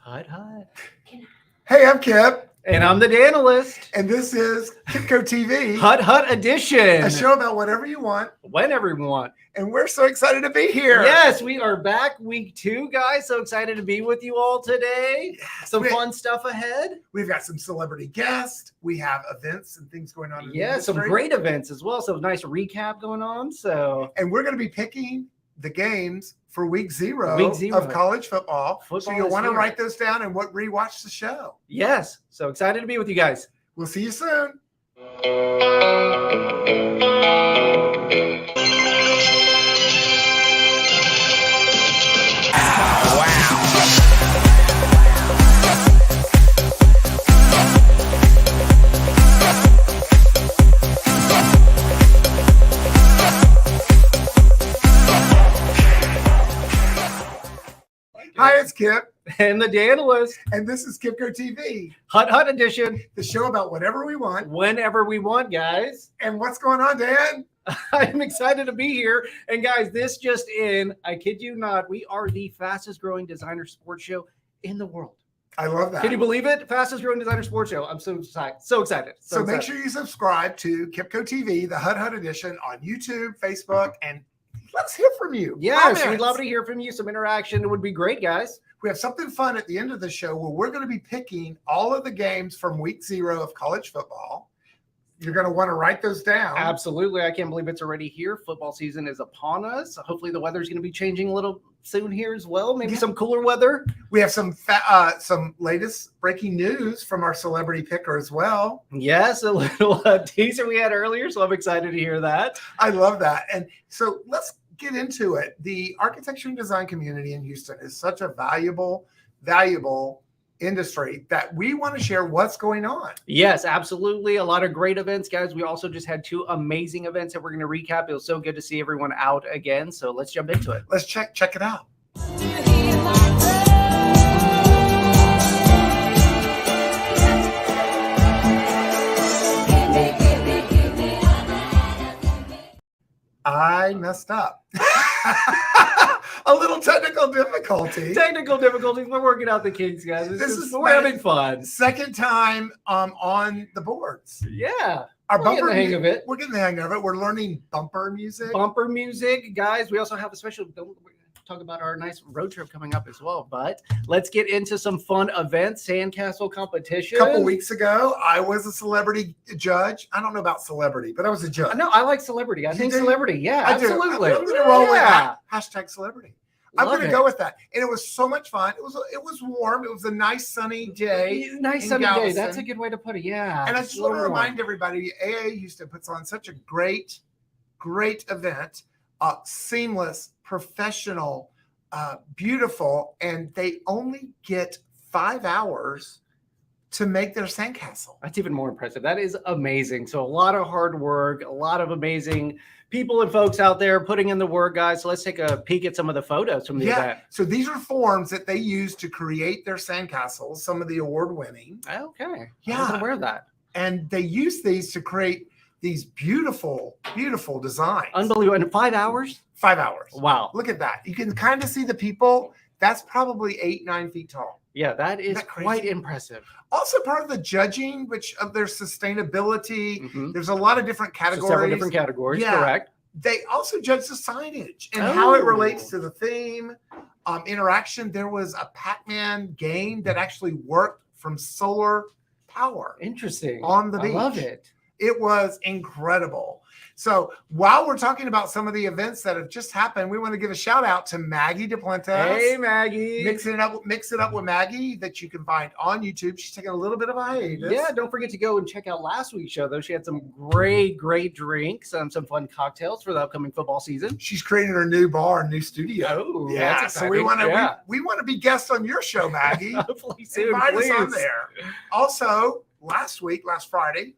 Hut Hut. Hey, I'm Kip. And I'm the Danalist. And this is KipCoTV Hut Hut Edition. A show about whatever you want. Whenever you want. And we're so excited to be here. Yes, we are back week 2, guys. So excited to be with you all today. Yes, some fun stuff ahead. We've got some celebrity guests. We have events and things going on. Yeah, some great events as well. So nice recap going on. And we're going to be picking the games for week zero of college football. So you'll want to write those down and rewatch the show. Yes. So excited to be with you guys. We'll see you soon. Hi, it's Kip. And the Danalist. And this is KipCoTV Hut Hut Edition. The show about whatever we want. Whenever we want, guys. And what's going on, Dan? I'm excited to be here. And guys, this just in, I kid you not, we are the fastest growing designer sports show in the world. I love that. Can you believe it? Fastest growing designer sports show. I'm so excited. So excited. So make sure you subscribe to KipCoTV, the Hut Hut Edition on YouTube, Facebook, and let's hear from you. Yes, we'd love to hear from you. Some interaction. It would be great, guys. We have something fun at the end of the show where we're going to be picking all of the games from week 0 of college football. You're going to want to write those down. Absolutely. I can't believe it's already here. Football season is upon us. Hopefully the weather's going to be changing a little soon here as well. Maybe some cooler weather. We have some latest breaking news from our celebrity picker as well. Yes, a little teaser we had earlier, so I'm excited to hear that. I love that. And so let's get into it. The architecture and design community in Houston is such a valuable industry that we want to share what's going on. Yes, absolutely. A lot of great events, guys. We also just had 2 amazing events that we're going to recap. It was so good to see everyone out again. So let's jump into it. Let's check it out. I messed up. A little technical difficulty. Technical difficulties. We're working out the kinks, guys. We're having fun. Second time on the boards. Yeah. We're getting the hang of it. We're getting the hang of it. We're learning bumper music. Bumper music, guys. We also have a special. Talk about our nice road trip coming up as well. But let's get into some fun events. Sandcastle competition. A couple weeks ago, I was a celebrity judge. I don't know about celebrity, but I was a judge. No, I like celebrity. I think celebrity. Yeah, absolutely. I'm going to roll with that. Hashtag celebrity. I'm going to go with that. And it was so much fun. It was warm. It was a nice sunny day. Nice sunny day. That's a good way to put it. Yeah. And I just want to remind everybody, AA Houston puts on such a great event. Seamless, professional, beautiful, and they only get 5 hours to make their sandcastle. That's even more impressive. That is amazing. So a lot of hard work, a lot of amazing people and folks out there putting in the work, guys. So let's take a peek at some of the photos from the event. So these are forms that they use to create their sandcastles, some of the award-winning. Okay. Yeah. I wasn't aware of that. And they use these to create these beautiful, beautiful designs. Unbelievable. And 5 hours? 5 hours. Wow. Look at that. You can kind of see the people. That's probably 8-9 feet tall. Yeah, that is quite impressive. Also part of the judging, which of their sustainability. Mm-hmm. There's a lot of different categories. Several different categories, correct. They also judge the signage and how it relates to the theme. Interaction. There was a Pac-Man game that actually worked from solar power. Interesting. On the beach. I love it. It was incredible. So while we're talking about some of the events that have just happened, we want to give a shout out to Maggie DePlantes. Hey, Maggie. Mix it up with Maggie that you can find on YouTube. She's taking a little bit of a hiatus. Yeah, don't forget to go and check out last week's show, though. She had some great drinks, some fun cocktails for the upcoming football season. She's creating her new bar, new studio. Oh, yeah. That's so we want to be guests on your show, Maggie. Hopefully soon, Invite us on there. Also, last Friday,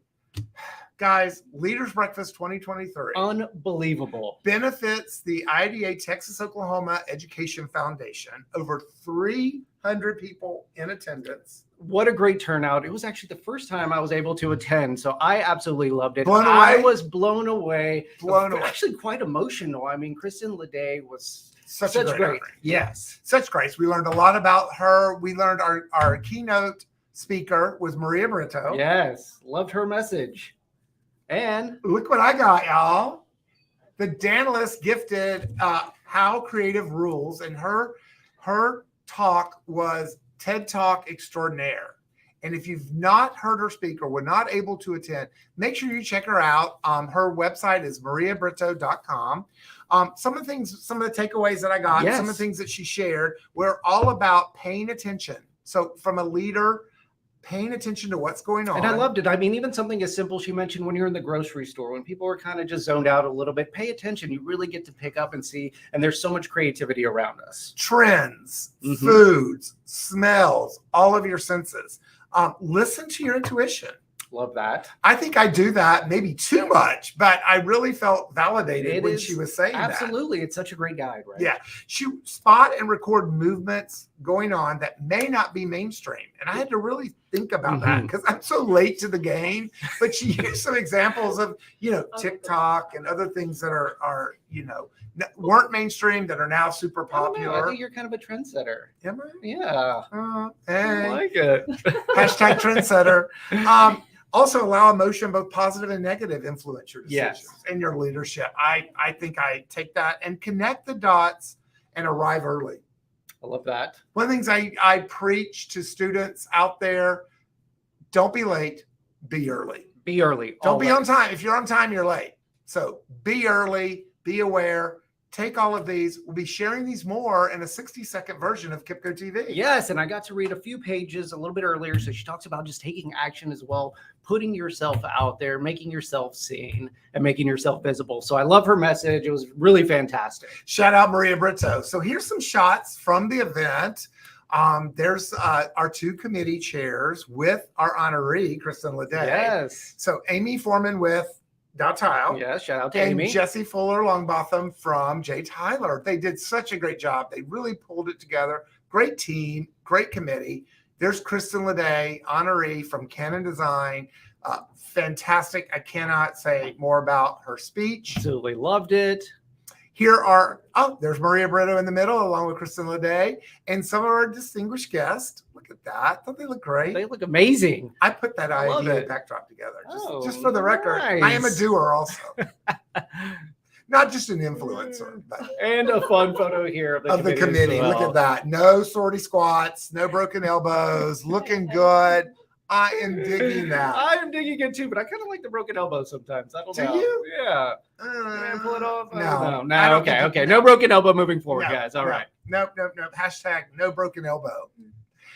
guys, Leaders Breakfast 2023. Unbelievable. Benefits the IDA Texas-Oklahoma Education Foundation. Over 300 people in attendance. What a great turnout. It was actually the first time I was able to attend, so I absolutely loved it. Blown away? I was blown away. Blown away. Actually quite emotional. I mean, Kristen Leday was Such great. honor. Yes. Such grace. We learned a lot about her. We learned our keynote speaker was Maria Brito. Yes. Loved her message. And look what I got, y'all. The Danalist gifted How Creative Rules, and her talk was TED Talk Extraordinaire. And if you've not heard her speak or were not able to attend, make sure you check her out. Her website is mariabrito.com. Some of the takeaways that I got, some of the things that she shared were all about paying attention. So from a leader, paying attention to what's going on. And I loved it. I mean, even something as simple, she mentioned when you're in the grocery store, when people are kind of just zoned out a little bit, pay attention. You really get to pick up and see, and there's so much creativity around us. Trends, foods, smells, all of your senses. Listen to your intuition. Love that. I think I do that maybe too much, but I really felt validated when she was saying that. Absolutely. It's such a great guide, right? Yeah. She spot and record movements going on that may not be mainstream. And I had to really think about that because I'm so late to the game. But she used some examples of, TikTok and other things that are weren't mainstream that are now super popular. I think you're kind of a trendsetter. Am I? Yeah. Hey. I like it. Hashtag trendsetter. Also allow emotion, both positive and negative, influence your decisions and your leadership. I think I take that and connect the dots and arrive early. I love that. One of the things I preach to students out there, don't be late, be early. Be early. Don't be on time. If you're on time, you're late. So be early, be aware. Take all of these. We'll be sharing these more in a 60-second version of KipCoTV. Yes, and I got to read a few pages a little bit earlier. So she talks about just taking action as well, putting yourself out there, making yourself seen, and making yourself visible. So I love her message. It was really fantastic. Shout out Maria Brito. So here's some shots from the event. There's our two committee chairs with our honoree, Kristen Leday. Yes. So Amy Foreman with Dow Tile. Yeah, shout out to and Amy. Jesse Fuller Longbotham from J. Tyler. They did such a great job. They really pulled it together. Great team, great committee. There's Kristen Leday, honoree from Canon Design. Fantastic. I cannot say more about her speech. Absolutely loved it. There's Maria Brito in the middle, along with Kristen Leday, and some of our distinguished guests. Look at that. Don't they look great? They look amazing. I put that idea backdrop together, just for the record. Nice. I am a doer also. Not just an influencer, but and a fun photo here of the committee. Look at that. No sortie squats, no broken elbows, looking good. I am digging that. I am digging it too, but I kind of like the broken elbow sometimes. I don't know. Do you? Yeah. Can I pull it off? No. Okay. No broken elbow moving forward, guys. All right. Nope. Hashtag no broken elbow.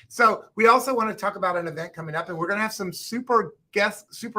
So we also want to talk about an event coming up, and we're going to have some super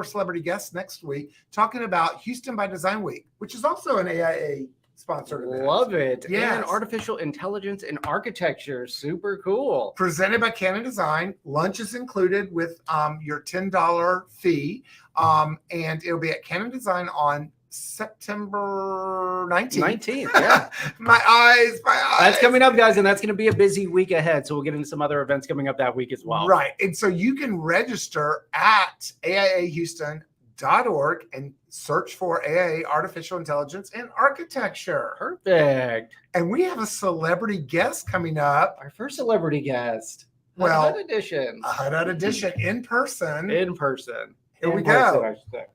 celebrity guests next week talking about Houston by Design Week, which is also an AIA sponsored event. Love it. Yes. And artificial intelligence and architecture. Super cool. Presented by Canon Design. Lunch is included with your $10 fee. And it'll be at Canon Design on September 19th. Yeah. My eyes. That's coming up, guys, and that's going to be a busy week ahead. So we'll get into some other events coming up that week as well. Right. And so you can register at AIAHouston.org and search for AIA Artificial Intelligence and Architecture. Perfect. And we have a celebrity guest coming up. Our first celebrity guest. Well, Hut Hut edition. A Hut Hut edition in person. In person. Here we go. I should say.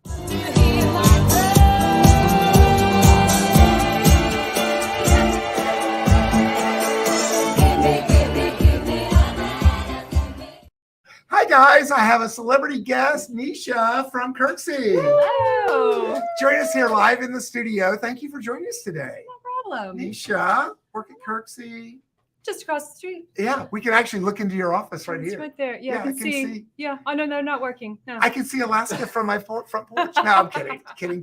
Hi guys, I have a celebrity guest, Nisha from Kirksey. Hello. Join us here live in the studio. Thank you for joining us today. No problem. Nisha, work at Kirksey. Just across the street. Yeah, we can actually look into your office right It's here. right there. Yeah, I can see. Yeah. Oh, no, not working. No. I can see Alaska from my front porch. No, I'm kidding. Kidding.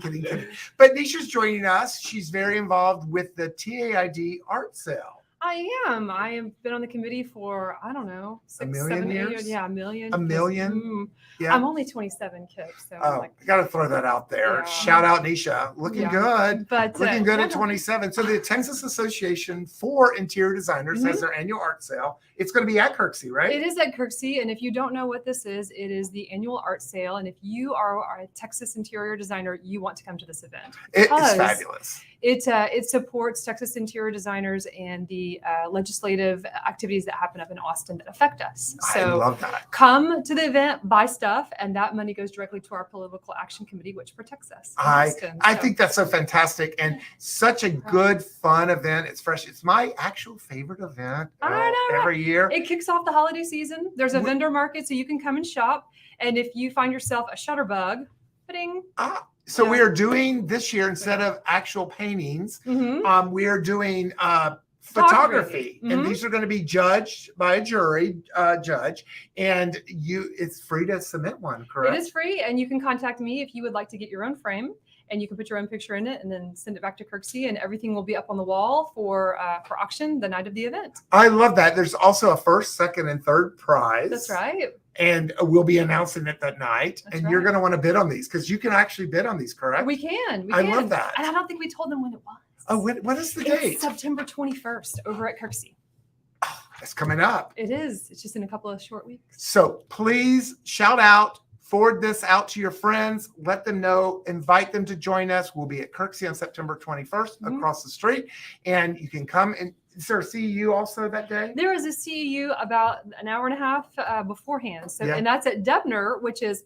But Nisha's joining us. She's very involved with the TAID art sale. I am. I have been on the committee for, I don't know, 6, million 7, 8 years? years. Yeah, a million. A million? Yeah. I'm only 27, Kip. So I'm I got to throw that out there. Yeah. Shout out Nisha. Looking good. But Looking good at 27. So the Texas Association for Interior Designers has their annual art sale. It's going to be at Kirksey, right? It is at Kirksey, and if you don't know what this is, it is the annual art sale. And if you are a Texas interior designer, you want to come to this event. It's fabulous. It supports Texas interior designers and the legislative activities that happen up in Austin that affect us. I So love that. come to the event, buy stuff, and that money goes directly to our political action committee, which protects us. in Austin. I So- think that's so fantastic and such a good, fun event. It's fresh. It's my actual favorite event I know, right? every year. It kicks off the holiday season. There's a We- vendor market, so you can come and shop. And if you find yourself a shutterbug, ding. So Yeah. we are doing this year, instead of actual paintings, Mhm. we are doing Photography. photography, and Mhm. these are going to be judged by a judge, and it's free to submit one, correct? It is free, and you can contact me if you would like to get your own frame, and you can put your own picture in it, and then send it back to Kirksey, and everything will be up on the wall for auction the night of the event. I love that. There's also a first, second, and third prize. That's right. And we'll be announcing it that night. That's and you're right. going to want to bid on these because you can actually bid on these, correct? We can. We I can. love that. And I don't think we told them when it was. Oh, what is the It's date? September 21st over at Kirksey. It's coming up. It is. It's just in a couple of short weeks. So please shout out, forward this out to your friends, let them know, invite them to join us. We'll be at Kirksey on September 21st Mhm. across the street. And you can come and is there a CEU also that day? There is a CEU about an hour and a half beforehand. So, Yeah. and that's at Debner, which is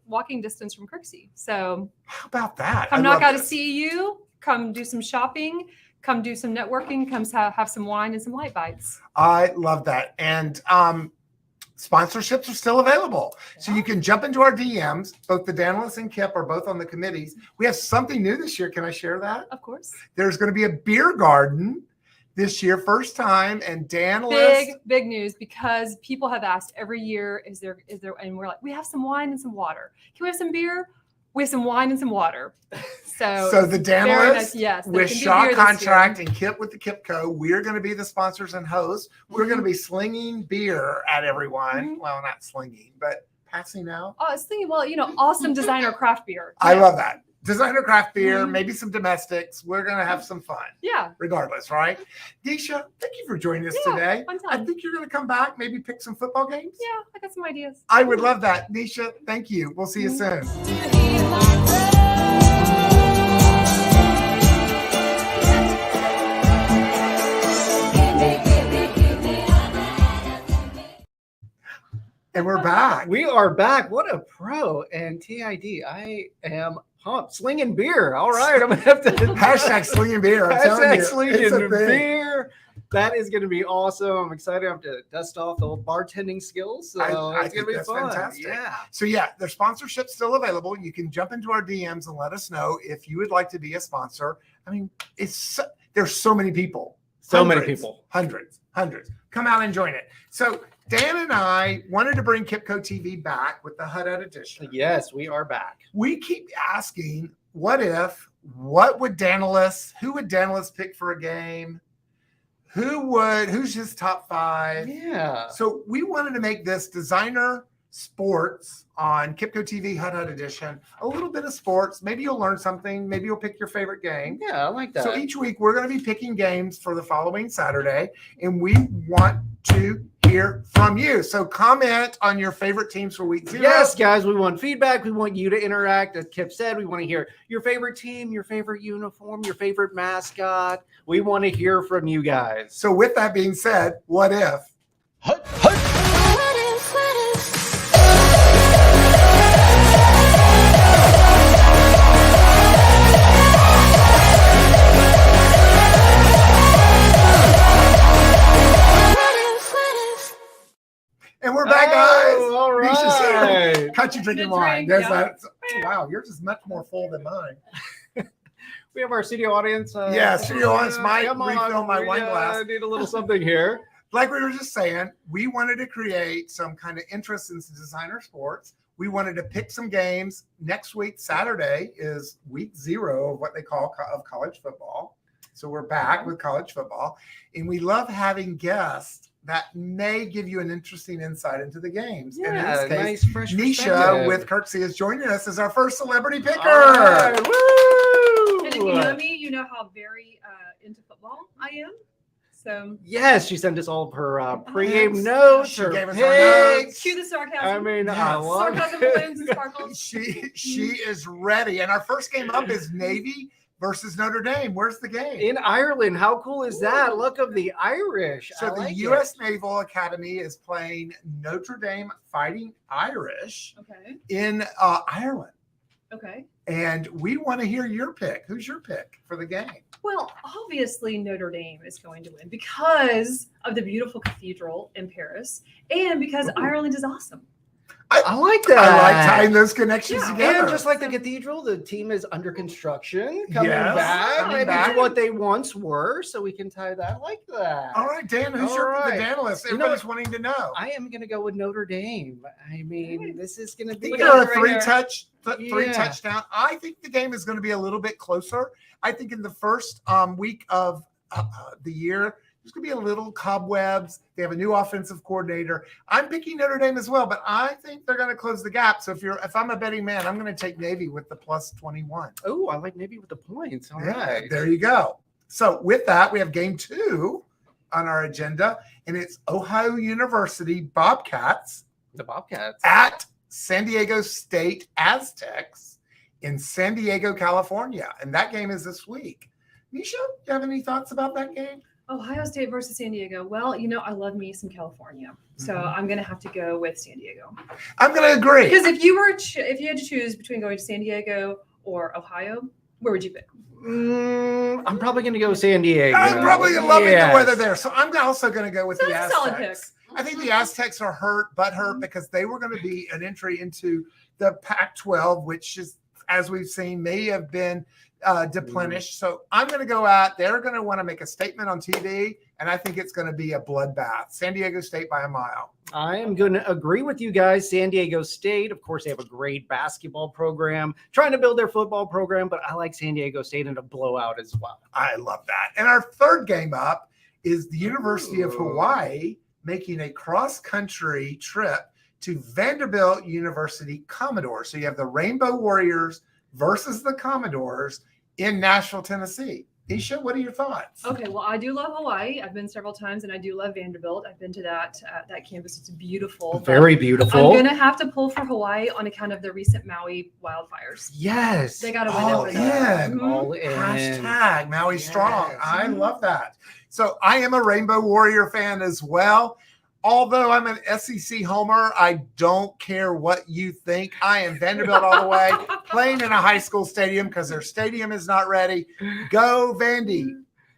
walking distance from Kirksey. So How about that? come I knock love out a this. CEU, come do some shopping, come do some networking, come have some wine and some light bites. I love that. And sponsorships are still available. So you can jump into our DMs. Both the Danilus and Kip are both on the committees. We have something new this year. Can I share that? Of course. There's going to be a beer garden this year, first time. And Danilus. Big news, because people have asked every year, is there, and we're like, we have some wine and some water. Can we have some beer? We have some wine and some water. So the very Danilus nice, yes, there with can be Shaw beer this year. Contract and Kip with the KipCo, we're going to be the sponsors and hosts. We're going to be slinging beer at everyone. Mhm. Well, not slinging, but passing out. Oh, I was thinking, well, awesome designer craft beer. I Yeah. love that. Designer craft beer, Mhm. maybe some domestics. We're going to have some fun. Yeah. Regardless, right? Nisha, thank you for joining us Yeah, today. fun I time. think you're going to come back, maybe pick some football games. Yeah, I got some ideas. I would love that. Nisha, thank you. We'll see you soon. And we're back. We are back. What a pro. And TID, I am pumped. Slinging beer. All right. I'm going to have to. Hashtag slinging beer. I'm telling Hashtag you, slinging it's a thing. beer. That is going to be awesome. I'm excited. I have to dust off the old bartending skills. So I it's think going to be that's fun. fantastic. Yeah. So yeah, their sponsorship's still available. You can jump into our DMs and let us know if you would like to be a sponsor. I mean, there's so many people. So many Hundreds, people. Hundreds. Come out and join it. So Dan and I wanted to bring KipCoTV back with the Hut Hut edition. Yes, we are back. We keep asking, who would Danilus pick for a game? Who's his top 5? Yeah. So we wanted to make this designer sports on KipCoTV Hut Hut edition. A little bit of sports. Maybe you'll learn something. Maybe you'll pick your favorite game. Yeah, I like that. So each week we're going to be picking games for the following Saturday, and we want to hear from you. So comment on your favorite teams for week 0. Yes, guys, we want feedback. We want you to interact. As Kip said, we want to hear your favorite team, your favorite uniform, your favorite mascot. We want to hear from you guys. So with that being said, what if? Hut, hut. And we're back, guys. All Nisha said, right. Cut you drinking Good wine. drink, There's yeah. that. Wow, yours is much more full than mine. We have our studio audience. Yeah, studio audience might come on, refill my we, wine glass. Need a little something here. Like we were just saying, we wanted to create some kind of interest in designer sports. We wanted to pick some games. Next week, Saturday, is week 0 of what they call of college football. So we're back with college football. And we love having guests that may give you an interesting insight into the games. And in Yeah, this case, nice fresh Nisha perspective. with Kirksey is joining us as our first celebrity picker. All right, woo! And if you know me, you know how very into football I am. So Yes, she sent us all of her pregame Yes. notes, She her gave us her picks. cue the sarcasm. I mean, I Yes. love Sarcasm it. balloons and sparkles. She is ready. And our first game up is Navy versus Notre Dame. Where's the game? In Ireland. How cool is that? Look of the Irish. So I the like U.S. it. Naval Academy is playing Notre Dame Fighting Irish Okay. in Ireland. Okay. And we want to hear your pick. Who's your pick for the game? Well, obviously Notre Dame is going to win because of the beautiful cathedral in Paris and because Ireland is awesome. I like that. I like tying those connections Yeah. together. And just like the cathedral, the team is under construction, coming Yes, back, coming maybe back. to what they once were, so we can tie that. I like that. All right, Dan, who's All your right. the analyst? You know Everybody's wanting to know. I am going to go with Notre Dame. I mean, this is going to be Think Look of at a it right here. three Yeah. touchdown. I think the game is going to be a little bit closer. I think in the first week of the year, there's going to be a little cobwebs. They have a new offensive coordinator. I'm picking Notre Dame as well, but I think they're going to close the gap. So if I'm a betting man, I'm going to take Navy with the plus 21. Oh, I like maybe with the points. All Yeah, right. there you go. So with that, we have game 2 on our agenda, and it's Ohio University Bobcats The Bobcats. at San Diego State Aztecs in San Diego, California. And that game is this week. Nisha, you have any thoughts about that game? Ohio State versus San Diego. Well, I love me some California, so Mhm. I'm gonna have to go with San Diego. I'm going to agree. Because if you had to choose between going to San Diego or Ohio, where would you pick? I'm probably going to go San Diego. I'm probably loving Yes. the weather there. So I'm also going to go with the That's a solid Aztecs. I think the Aztecs are hurt because they were going to be an entry into the Pac-12, which is, as we've seen, may have been deplenished. So I'm going to go out. They're going to want to make a statement on TV, and I think it's going to be a bloodbath. San Diego State by a mile. I am going to agree with you guys. San Diego State, of course, they have a great basketball program, trying to build their football program, but I like San Diego State in a blowout as well. I love that. And our third game up is the University of Hawaii making a cross-country trip to Vanderbilt University Commodores. So you have the Rainbow Warriors versus the Commodores in Nashville, Tennessee. Isha, what are your thoughts? Okay, well, I do love Hawaii. I've been several times, and I do love Vanderbilt. I've been to that campus. It's beautiful. but Very beautiful. I'm gonna have to pull for Hawaii on account of the recent Maui wildfires. Yes. They got to win All over in. there. Mhm. All in. Hashtag Maui Strong. Yes. I love that. So I am a Rainbow Warrior fan as well. Although I'm an SEC homer, I don't care what you think. I am Vanderbilt all the way, playing in a high school stadium because their stadium is not ready. Go Vandy.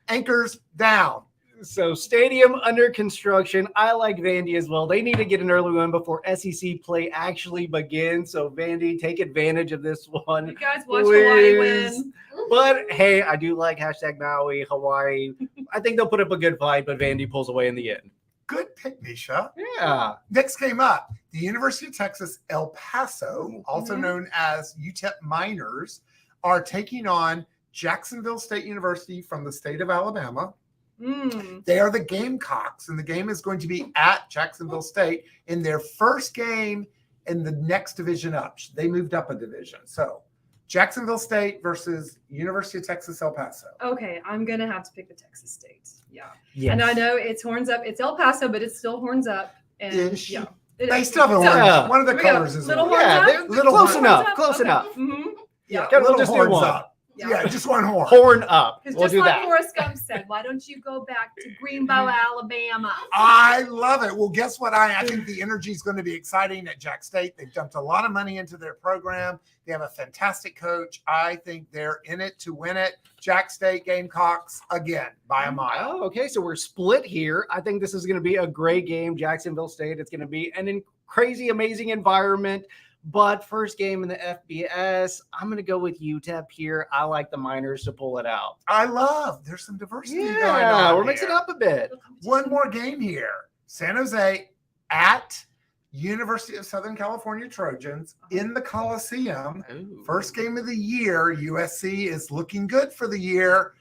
Anchors down. So stadium under construction. I like Vandy as well. They need to get an early win before SEC play actually begins. So Vandy, take advantage of this one. You guys watch Hawaii Please. win. But hey, I do like hashtag Maui, Hawaii. I think they'll put up a good fight, but Vandy pulls away in the end. Good pick, Nisha. Yeah. Next game up, the University of Texas El Paso, also Mhm. known as UTEP Miners, are taking on Jacksonville State University from the state of Alabama. Mm. They are the Gamecocks, and the game is going to be at Jacksonville State in their first game in the next division up. They moved up a division. So Jacksonville State versus University of Texas El Paso. Okay, I'm gonna have to pick the Texas State. Yeah, Yes. and I know it's horns up. It's El Paso, but it's still horns up. And Ish. yeah, it They is. still have a So, orange. Yeah. One of the Here we go. colors is Little orange. horns Yeah, up? they're Little close horns enough. up? Close Okay. enough. Mhm. Yeah, Okay, we'll little just do horns one. up. Yeah. Yeah, just one horn. Horn up. Because We'll just do like that. Forrest Gump said, why don't you go back to Greenbow, Alabama? I love it. Well, guess what? I think the energy is going to be exciting at Jack State. They've dumped a lot of money into their program. They have a fantastic coach. I think they're in it to win it. Jack State Gamecocks again by a mile. Oh, okay. So we're split here. I think this is going to be a great game. Jacksonville State. It's going to be an crazy, amazing environment. But first game in the FBS, I'm going to go with UTEP here. I like the Miners to pull it out. I love. There's some diversity going Yeah, on. we're mixing here. up a bit. One more game here. San Jose at University of Southern California Trojans in the Coliseum. Ooh. First game of the year. USC is looking good for the year.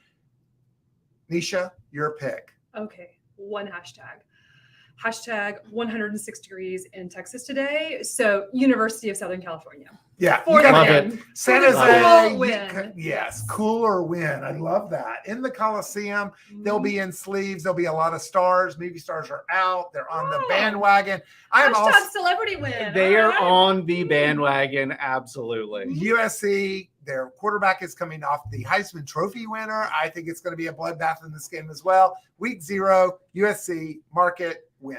Nisha, your pick. Okay, one hashtag. Hashtag 106 degrees in Texas today. So University of Southern California. Yeah, For you the gotta Love win. San For the Jose, cool win. yes, cooler win. I love that. In the Coliseum, they'll be in sleeves. There'll be a lot of stars. Movie stars are out. They're on the Oh. bandwagon. I am Hashtag also celebrity win. They All are right. on the bandwagon. Absolutely. USC. Their quarterback is coming off the Heisman Trophy winner. I think it's going to be a bloodbath in this game as well. Week 0, USC, mark it, win.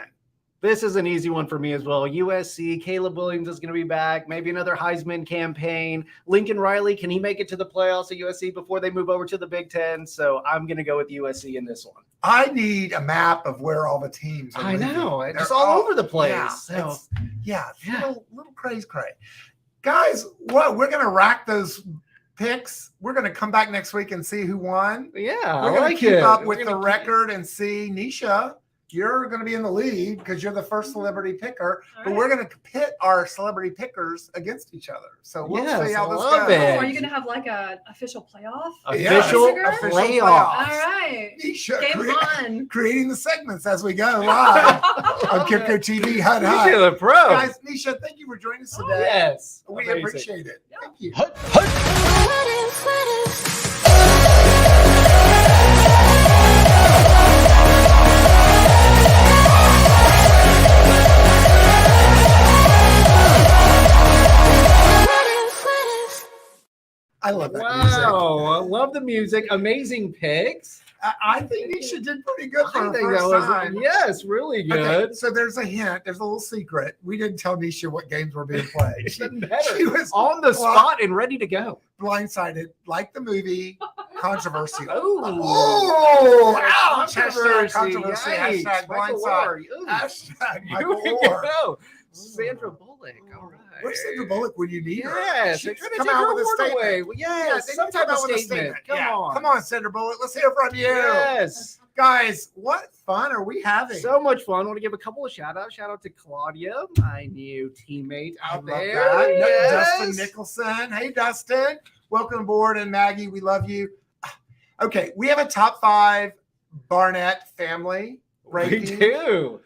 This is an easy one for me as well. USC, Caleb Williams is going to be back. Maybe another Heisman campaign. Lincoln Riley, can he make it to the playoffs at USC before they move over to the Big Ten? So I'm going to go with USC in this one. I need a map of where all the teams are. I know. They're It's all over the place. Yeah, it's a little crazy. Guys, what? We're going to rack those picks. We're going to come back next week and see who won. Yeah, We're going to keep up with the record and see. Nisha, you're going to be in the lead because you're the first celebrity picker, but we're going to pit our celebrity pickers against each other. So we'll see how this goes. Are you going to have like a official playoff? Official playoff. All right. Nisha, Game on. creating the segments as we go live on KipCoTV Hut Hut. Nisha, the pro. Guys, Nisha, thank you for joining us today. Yes. We Amazing. appreciate it. Thank you. Hut, hut. I love that music. Wow, I love the music. Amazing picks. I think Nisha did pretty good for I her think first that was time. yes, really good. Okay, so there's a hint. There's a little secret. We didn't tell Nisha what games were being played. It doesn't matter. She was On the spot and ready to go. blindsided, like the movie Controversy. Oh, ouch. controversy. Controversy. Yikes. Hashtag Michael blindside. Orr. Ooh. Hashtag Here Michael we Orr. go. Sandra Bullock. All right. Where's Sandra Bullock when you need her? Yes, She they're trying to come take out her with a award statement. away. Well, yes, they some need to type come of out with a statement. Come Yeah. on. Come on, Sandra Bullock. Let's hear from you. Yes. Guys, what fun are we having? So much fun. I want to give a couple of shout outs. Shout out to Claudia, my new teammate I out love there. that. Yes. Dustin Nicholson. Hey, Dustin. Welcome aboard. And Maggie, we love you. Okay, we have a top 5 Barnett family We ranking. do.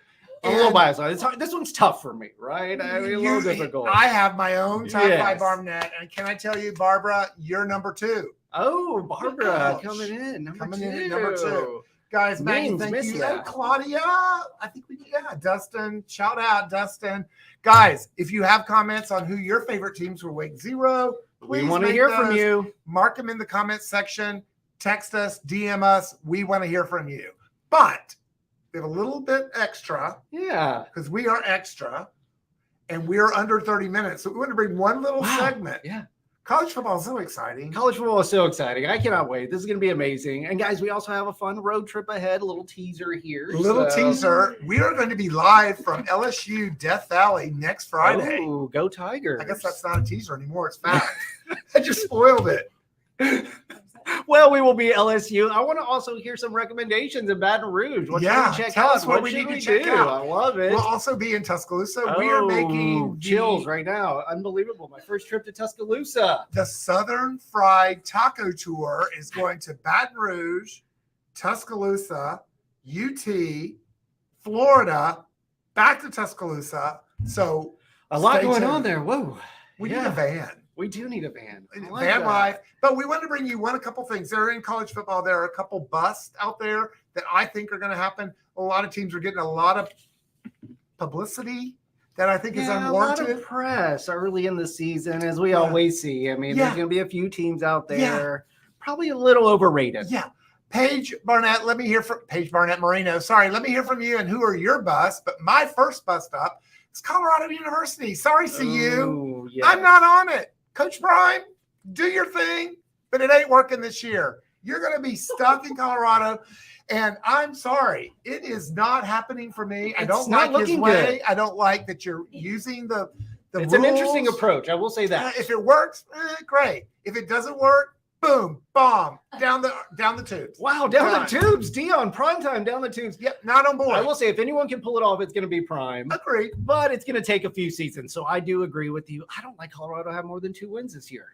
I'm a little And biased. It's hard. This one's tough for me, right? I mean, a little difficult. I have my own top 5 Yes. Barnett. And can I tell you, Barbara, you're number 2. Oh, Barbara Gosh. coming in. Coming in at number 2. Guys, Maggie, Names, thank miss you. ya. And Claudia, I think Dustin, shout out, Dustin. Guys, if you have comments on who your favorite teams for week 0, We please want to make hear from those. you. Mark them in the comments section, text us, DM us. We want to hear from you. But we have a little bit extra Yeah. because we are extra and we're under 30 minutes. So we want to bring one little Wow. segment. Yeah. College football is so exciting. College football is so exciting. I cannot wait. This is going to be amazing. And guys, we also have a fun road trip ahead. A little teaser here. Little so- teaser. We are going to be live from LSU Death Valley next Friday. Oh, go Tigers. I guess that's not a teaser anymore. It's fact. I just spoiled it. Well, we will be LSU. I want to also hear some recommendations in Baton Rouge. What Yeah, should we check tell out? us what we should need to check do? out. I love it. We'll also be in Tuscaloosa. We are making chills right now. Unbelievable. My first trip to Tuscaloosa. the Southern Fried Taco Tour is going to Baton Rouge, Tuscaloosa, UT, Florida, back to Tuscaloosa. So A lot Stay going tuned. on there. Whoa. we need Yeah. a van. We do need a van. I like Van that. life. But we want to bring you a couple things. They're in college football. There are a couple busts out there that I think are going to happen. A lot of teams are getting a lot of publicity that I think is Yeah, a lot unwarranted. of press early in the season, as we Yeah. always see. I mean, Yeah. there's going to be a few teams out Yeah. there, probably a little overrated. Yeah. Paige Barnett, let me hear from Paige Barnett Marino. Sorry, let me hear from you and who are your busts. But my first bust up is Colorado University. Sorry, CU. Ooh, yes. I'm not on it. Coach Prime, do your thing, but it ain't working this year. You're going to be stuck in Colorado. And I'm sorry, it is not happening for me. I It's don't not like his looking way. good. I don't like that you're using the It's rules. an interesting approach. I will say that. If it works, great. If it doesn't work, boom, bomb, down the tubes. Wow, down Done. the tubes, Dion, primetime down the tubes. Yep, not on board. I will say, if anyone can pull it off, it's going to be Prime, Agreed. but it's going to take a few seasons. So I do agree with you. I don't like Colorado have more than 2 wins this year.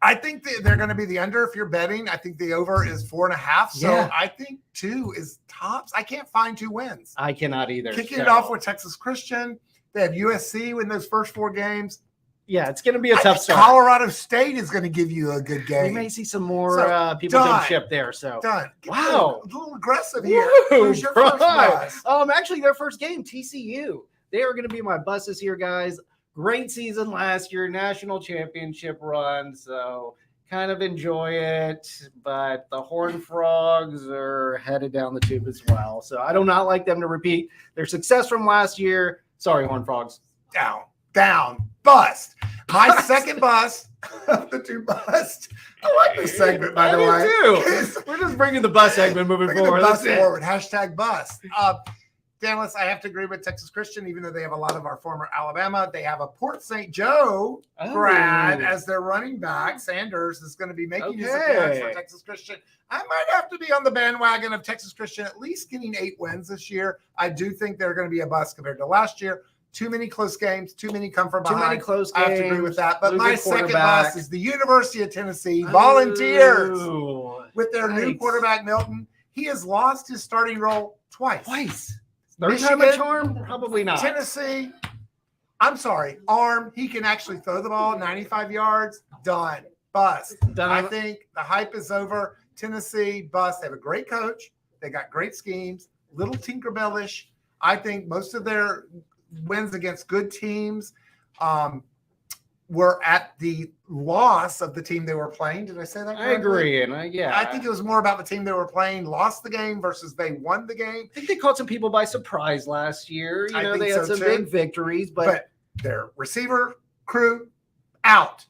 I think they're going to be the under if you're betting. I think the over is 4.5. So Yeah. I think 2 is tops. I can't find 2 wins. I cannot either. Kicking it So, off with Texas Christian. They have USC in those first 4 games. yeah, it's going to be a I tough think start. Colorado State is going to give you a good We game. may see some more So, people done. jump ship there. So Done. Get Wow. A little aggressive here. Woo, Who's your first Prime. bust? Actually, their first game, TCU. They are going to be my buses here, guys. Great season last year, national championship run. So kind of enjoy it, but the Horned Frogs are headed down the tube as well. So I do not like them to repeat their success from last year. Sorry, Horned Frogs. Down, bust. My second bust of the 2 bust. I like this segment, by the way. Too. We're just bringing the bus segment moving forward. The bus That's it. forward. Hashtag bust. Danless, I have to agree with Texas Christian, even though they have a lot of our former Alabama. They have a Port St. Joe grad as their running back. Sanders is going to be making his appearance for Texas Christian. I might have to be on the bandwagon of Texas Christian, at least getting 8 wins this year. I do think they're going to be a bust compared to last year. Too many close games, too many come from behind. Too many close games. I have to agree with that. But my second quarterback. bust is the University of Tennessee Volunteers with their new Yikes. quarterback, Milton. He has lost his starting role twice. Third time a charm? Probably not. Tennessee, I'm sorry, arm. He can actually throw the ball 95 yards. Done. Bust. Done. I think the hype is over. Tennessee, bust. They have a great coach. They got great schemes. Little Tinkerbellish. I think most of their wins against good teams were at the loss of the team they were playing. Did I say that correctly? I agree. And I think it was more about the team they were playing lost the game versus they won the game. I think they caught some people by surprise last year. I think They had so some too. big victories, but their receiver crew out.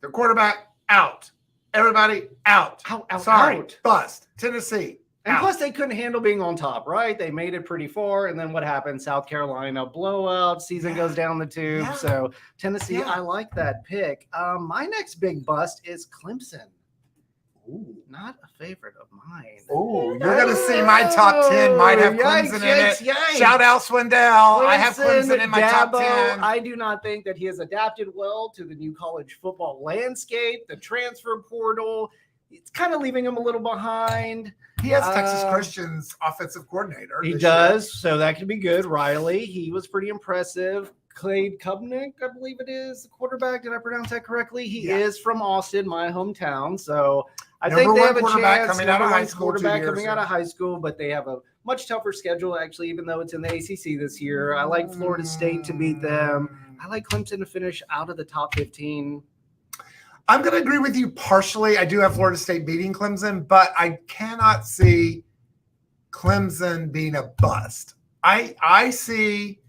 Their quarterback out. Everybody out. Sorry. Bust. Tennessee. And out. plus, they couldn't handle being on top, right? They made it pretty far. And then what happened? South Carolina blowout. Season goes down the tube. Yeah. So, Tennessee, Yeah. I like that pick. My next big bust is Clemson. Ooh, not a favorite of mine. Oh, you're going to see my top 10 might have Clemson in it. Yikes. Shout out Swindell. I have Clemson in my top Dabo, 10. I do not think that he has adapted well to the new college football landscape, the transfer portal. It's kind of leaving him a little behind. He has Texas Christian's offensive coordinator. He this does, so that could be good. Riley, he was pretty impressive. Cade Kubnik, I believe it is, the quarterback. Did I pronounce that correctly? He is from Austin, my hometown. So I think they have a chance. Coming out of high school, quarterback coming out of high school, but they have a much tougher schedule, actually, even though it's in the ACC this year. I like Florida State to beat them. I like Clemson to finish out of the top 15. I'm going to agree with you partially. I do have Florida State beating Clemson, but I cannot see Clemson being a bust. I see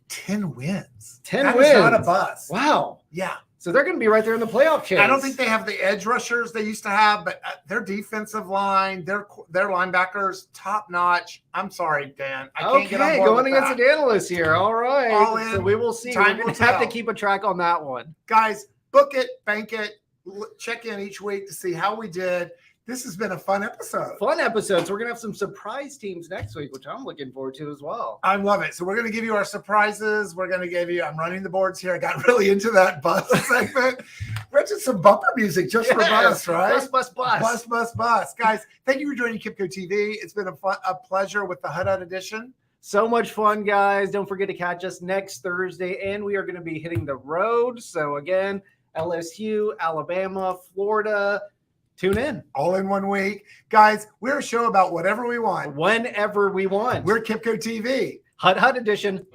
10 wins. 10 that wins. Is not a bust. Wow. Yeah. So they're going to be right there in the playoff chase. I don't think they have the edge rushers they used to have, but their defensive line, their linebackers, top notch. I'm sorry, Dan. I can't get on board going with against that. the analysts here. All right. All in. So we will see. Time We're will going to have to tell. keep a track on that one. Guys, book it, bank it, check in each week to see how we did. This has been a fun episode. Fun episodes. We're going to have some surprise teams next week, which I'm looking forward to as well. I love it. So we're going to give you our surprises. We're going to give you, I'm running the boards here. I got really into that bus segment. We're just some bumper music just for bus, right? Bus. Guys, thank you for joining KipCo TV. It's been a pleasure with the Hut Hut edition. So much fun, guys. Don't forget to catch us next Thursday. And we are going to be hitting the road. So again, LSU, Alabama, Florida. Tune in. All in 1 week. Guys, we're a show about whatever we want. Whenever we want. We're KipCo TV. Hut Hut edition.